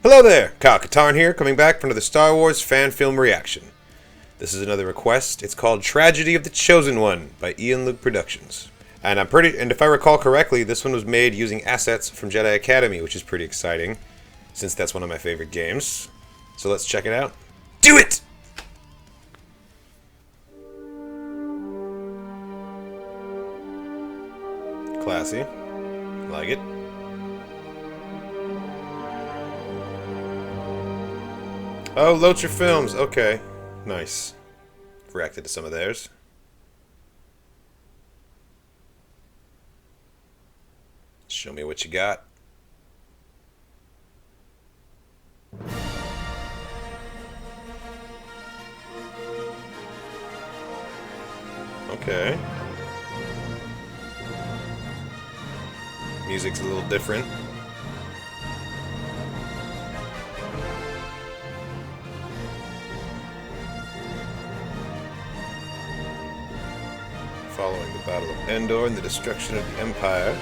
Hello there, Katarn here, coming back for another Star Wars fan film reaction. This is another request. It's called Tragedy of the Chosen One by Ian Luke Productions. And if I recall correctly, this one was made using assets from Jedi Academy, which is pretty exciting, since that's one of my favorite games. So let's check it out. Do it! Classy. Like it. Oh, Locher Films. Okay. Nice. Reacted to some of theirs. Show me what you got. Okay. Music's a little different. Following the Battle of Endor and the destruction of the Empire,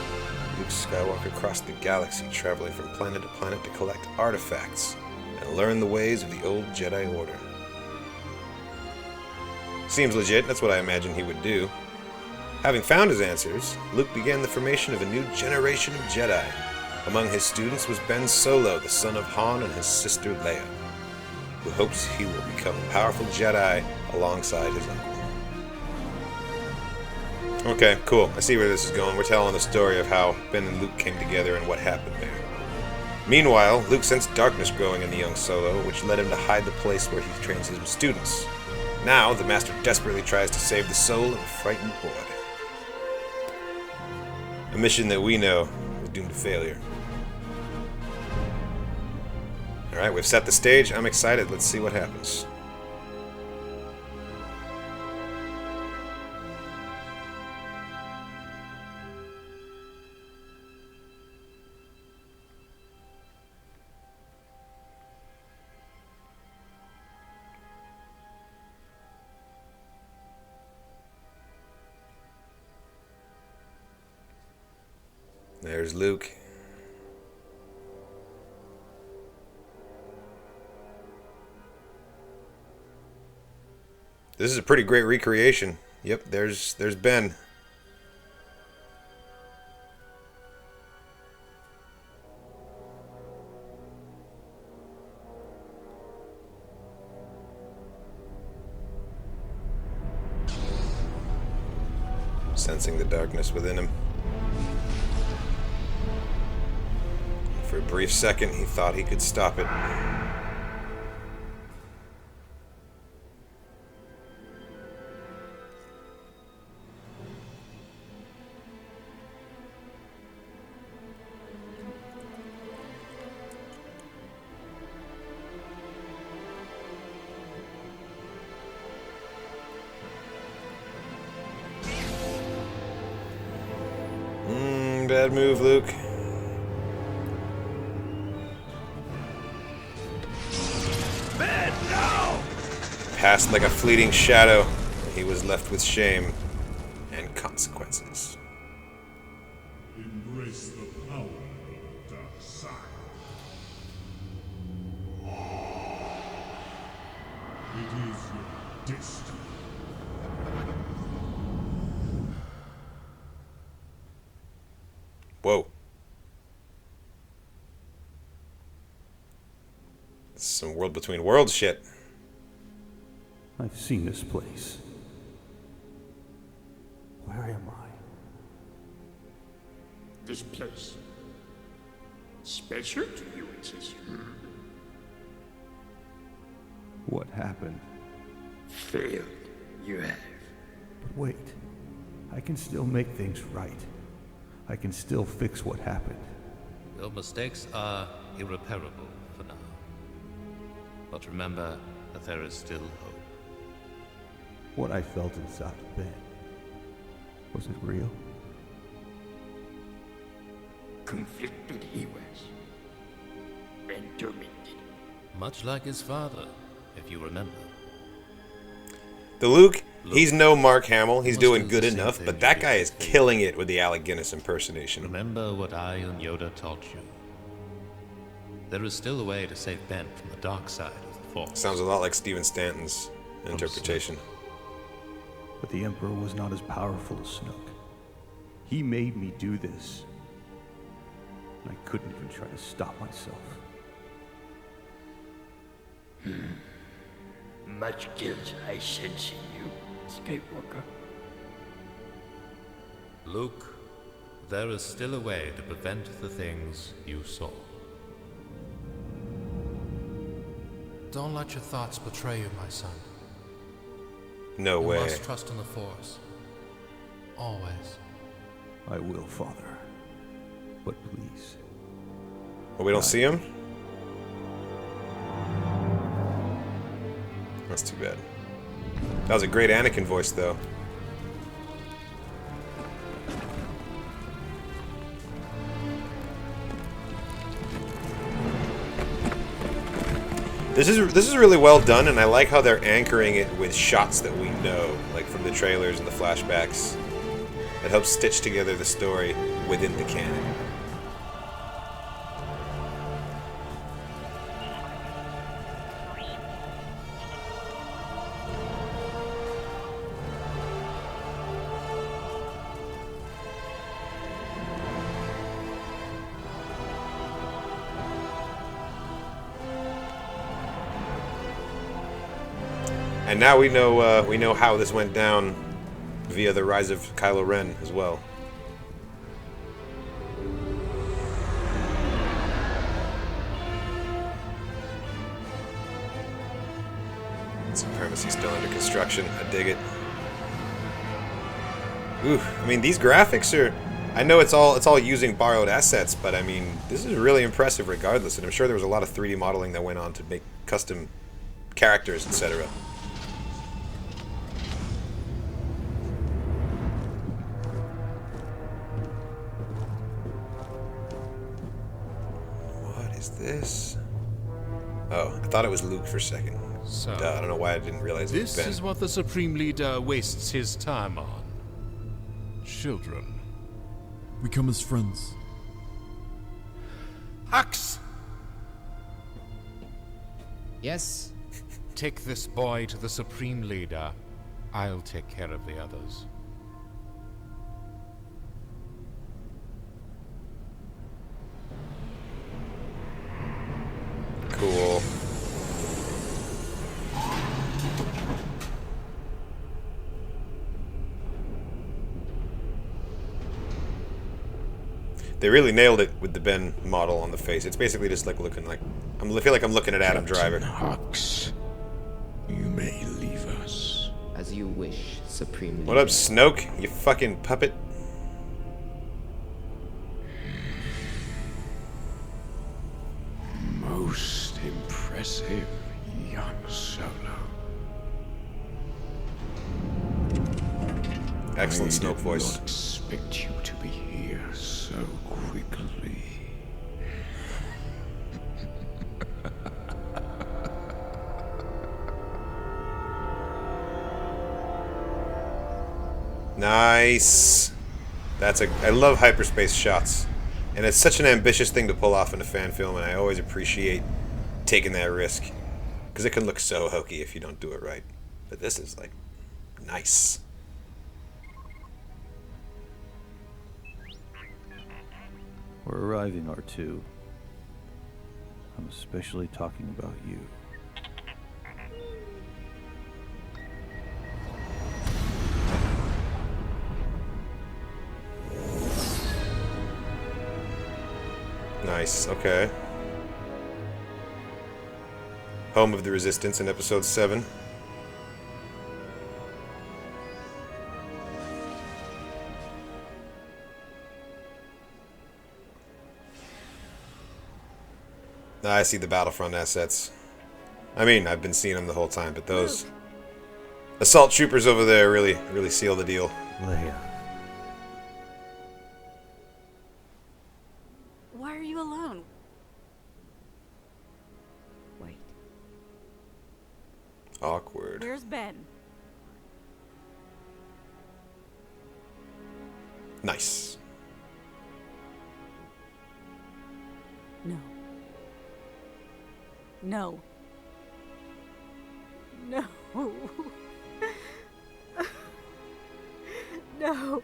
Luke Skywalker crossed the galaxy, traveling from planet to planet to collect artifacts and learn the ways of the old Jedi Order. Seems legit, that's what I imagine he would do. Having found his answers, Luke began the formation of a new generation of Jedi. Among his students was Ben Solo, the son of Han, and his sister Leia, who hopes he will become a powerful Jedi alongside his uncle. Okay, cool. I see where this is going. We're telling the story of how Ben and Luke came together and what happened there. Meanwhile, Luke sensed darkness growing in the young Solo, which led him to hide the place where he trains his students. Now, the Master desperately tries to save the soul of a frightened boy. A mission that we know is doomed to failure. Alright, we've set the stage. I'm excited. Let's see what happens. There's Luke. This is a pretty great recreation. Yep, there's Ben. Sensing the darkness within him. For a brief second, he thought he could stop it. Bad move, Luke. Passed like a fleeting shadow, he was left with shame and consequences. Embrace the power of the dark side. It is your destiny. Whoa. This is some World Between Worlds shit. I've seen this place. Where am I? This place. Special to you, it says. What happened? Failed, you have. But wait, I can still make things right. I can still fix what happened. Your mistakes are irreparable for now. But remember that there is still hope. What I felt inside of Ben, was it real? Conflicted he was. And tormented. Much like his father, if you remember. The Luke, he's no Mark Hamill. He's doing good enough, but that guy is killing it with the Alec Guinness impersonation. Remember what I and Yoda taught you. There is still a way to save Ben from the dark side of the Force. Sounds a lot like Stephen Stanton's interpretation. But the Emperor was not as powerful as Snoke. He made me do this. And I couldn't even try to stop myself. Much guilt I sense in you, Skywalker. Luke, there is still a way to prevent the things you saw. Don't let your thoughts betray you, my son. No You way. must trust in the Force. Always. I will, Father. But please. Well, we don't see him? That's too bad. That was a great Anakin voice, though. This is really well done, and I like how they're anchoring it with shots that we know, like from the trailers and the flashbacks. It helps stitch together the story within the canon. And now we know how this went down via the rise of Kylo Ren as well. Supremacy still under construction. I dig it. Ooh, I mean these graphics are. I know it's all using borrowed assets, but I mean this is really impressive regardless. And I'm sure there was a lot of 3D modeling that went on to make custom characters, etc. This? Oh, I thought it was Luke for a second. So, I don't know why I didn't realize it was this Ben. is what the Supreme Leader wastes his time on. Children. We come as friends. Hux! Yes? Take this boy to the Supreme Leader. I'll take care of the others. Cool. They really nailed it with the Ben model on the face. It's basically just like looking like I feel like I'm looking at Adam Driver. Hux, you may leave us. As you wish, Supreme Leader. What up, Snoke? You fucking puppet. Most impressive, young Solo. Excellent I Snoke did voice. not expect you to be here so quickly. Nice. I love hyperspace shots. And it's such an ambitious thing to pull off in a fan film, and I always appreciate taking that risk. Because it can look so hokey if you don't do it right. But this is, like, nice. We're arriving, R2. I'm especially talking about you. Nice, okay. Home of the Resistance in Episode 7. I see the Battlefront assets. I mean, I've been seeing them the whole time, but those assault troopers over there really seal the deal. Leia. Why are you alone? Wait, Awkward. where's Ben? Nice. No. No. No. No.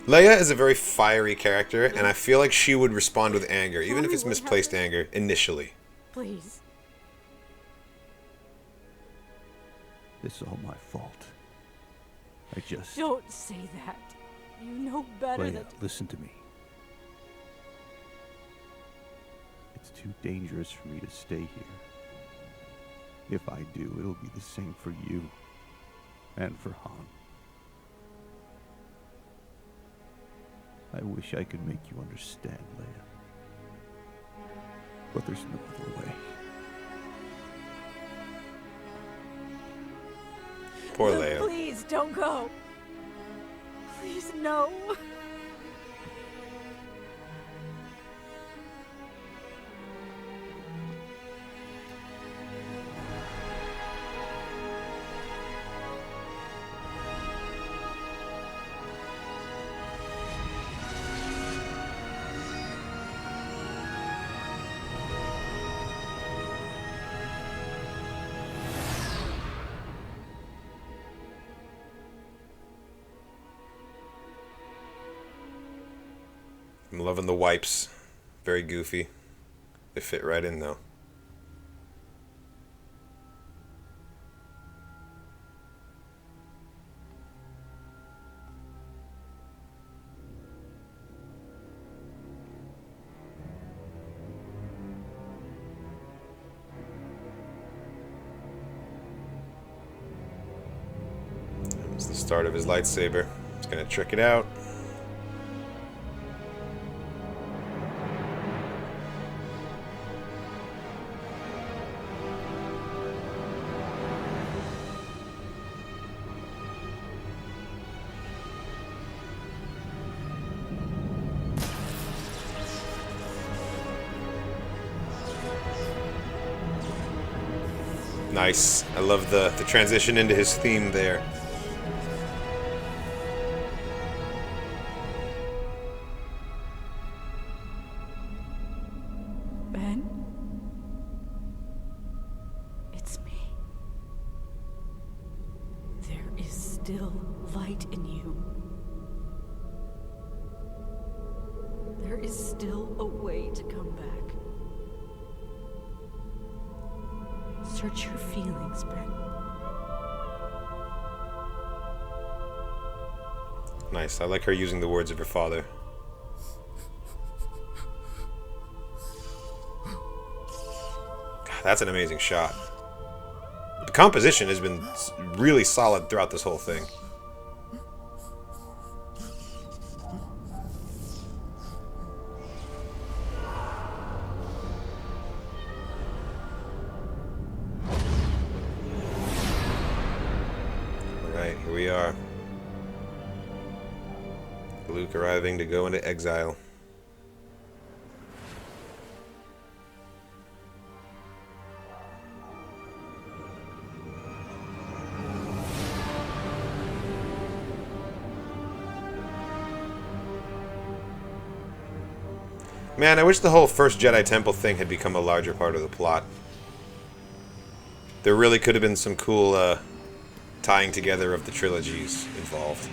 Leia is a very fiery character, and I feel like she would respond with anger, even if it's misplaced anger, initially. Please. It's all my fault. I just... Don't say that. You know better Leia, than... listen to me. It's too dangerous for me to stay here. If I do, it'll be the same for you. And for Han. I wish I could make you understand, Leia. But there's no other way. Poor Leia. Please, don't go. Please, no. I'm loving the wipes. Very goofy. They fit right in, though. It's the start of his lightsaber. He's gonna trick it out. Nice. I love the transition into his theme there. Ben? It's me. There is still light in you. There is still a way to come back. Search your feelings, Ben. Nice. I like her using the words of her father. God, that's an amazing shot. The composition has been really solid throughout this whole thing. Here we are. Luke arriving to go into exile. Man, I wish the whole first Jedi Temple thing had become a larger part of the plot. There really could have been some cool, tying together of the trilogies involved.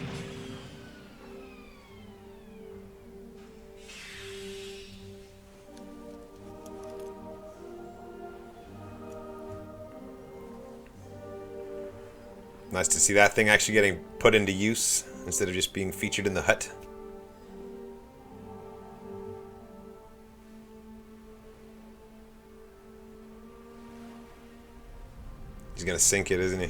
Nice to see that thing actually getting put into use instead of just being featured in the hut. He's gonna sink it, isn't he?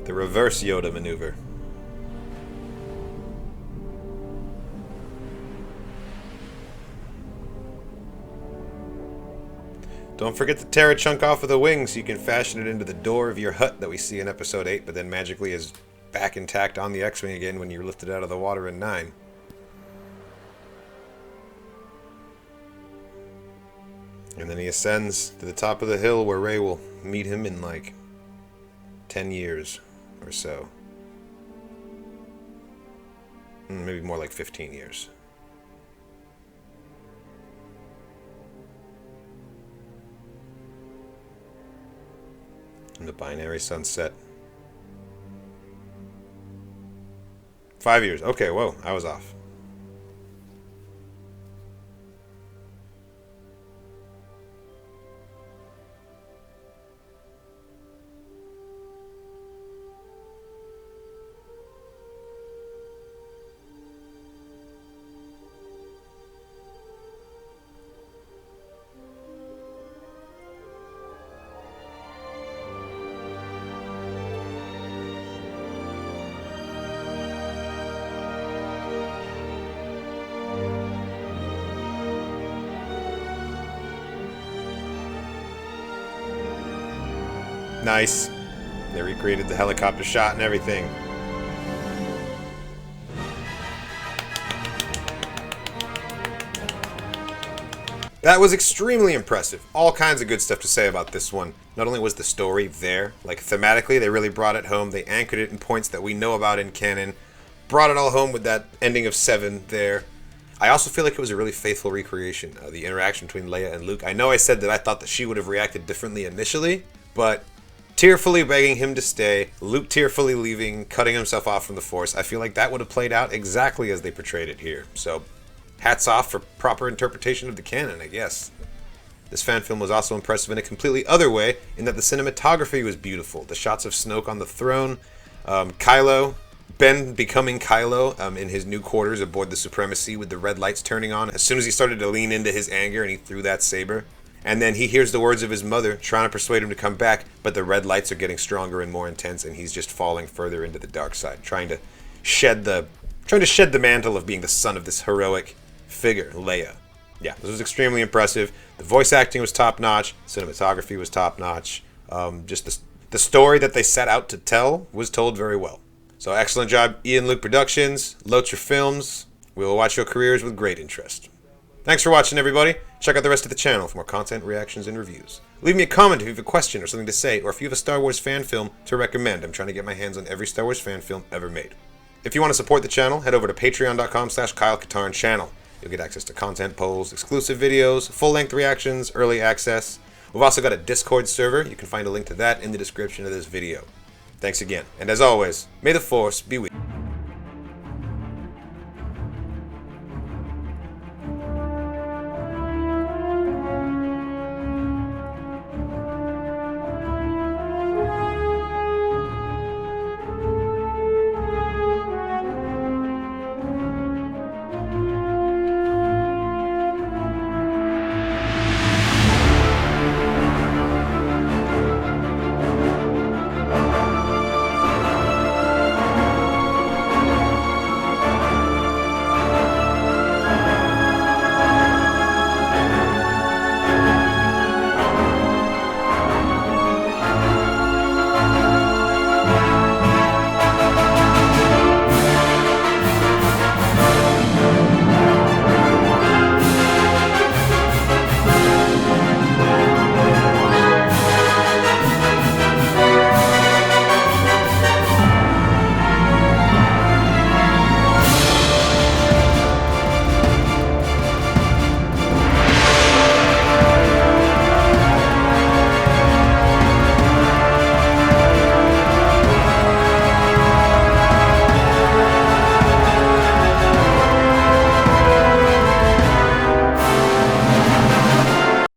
The reverse Yoda maneuver. Don't forget to tear a chunk off of the wing so you can fashion it into the door of your hut that we see in Episode 8, but then magically is back intact on the X-Wing again when you're lifted out of the water in 9. And then he ascends to the top of the hill where Rey will meet him in like 10 years or so. Maybe more like 15 years. And the binary sunset. 5 years. Okay, whoa, I was off. Nice. They recreated the helicopter shot and everything. That was extremely impressive. All kinds of good stuff to say about this one. Not only was the story there, like thematically, they really brought it home. They anchored it in points that we know about in canon. Brought it all home with that ending of 7 there. I also feel like it was a really faithful recreation of the interaction between Leia and Luke. I know I said that I thought that she would have reacted differently initially, but tearfully begging him to stay, Luke tearfully leaving, cutting himself off from the Force. I feel like that would have played out exactly as they portrayed it here. So, hats off for proper interpretation of the canon, I guess. This fan film was also impressive in a completely other way, in that the cinematography was beautiful. The shots of Snoke on the throne, Kylo, Ben becoming Kylo in his new quarters aboard the Supremacy with the red lights turning on as soon as he started to lean into his anger and he threw that saber. And then he hears the words of his mother trying to persuade him to come back, but the red lights are getting stronger and more intense, and he's just falling further into the dark side, trying to shed the mantle of being the son of this heroic figure, Leia. Yeah, this was extremely impressive. The voice acting was top-notch. Cinematography was top-notch. Just the story that they set out to tell was told very well. So excellent job, Ian Luke Productions, Locher Films. We will watch your careers with great interest. Thanks for watching, everybody. Check out the rest of the channel for more content, reactions, and reviews. Leave me a comment if you have a question or something to say, or if you have a Star Wars fan film to recommend. I'm trying to get my hands on every Star Wars fan film ever made. If you want to support the channel, head over to patreon.com/KyleKatarn channel. You'll get access to content polls, exclusive videos, full-length reactions, early access. We've also got a Discord server. You can find a link to that in the description of this video. Thanks again, and as always, may the Force be with you.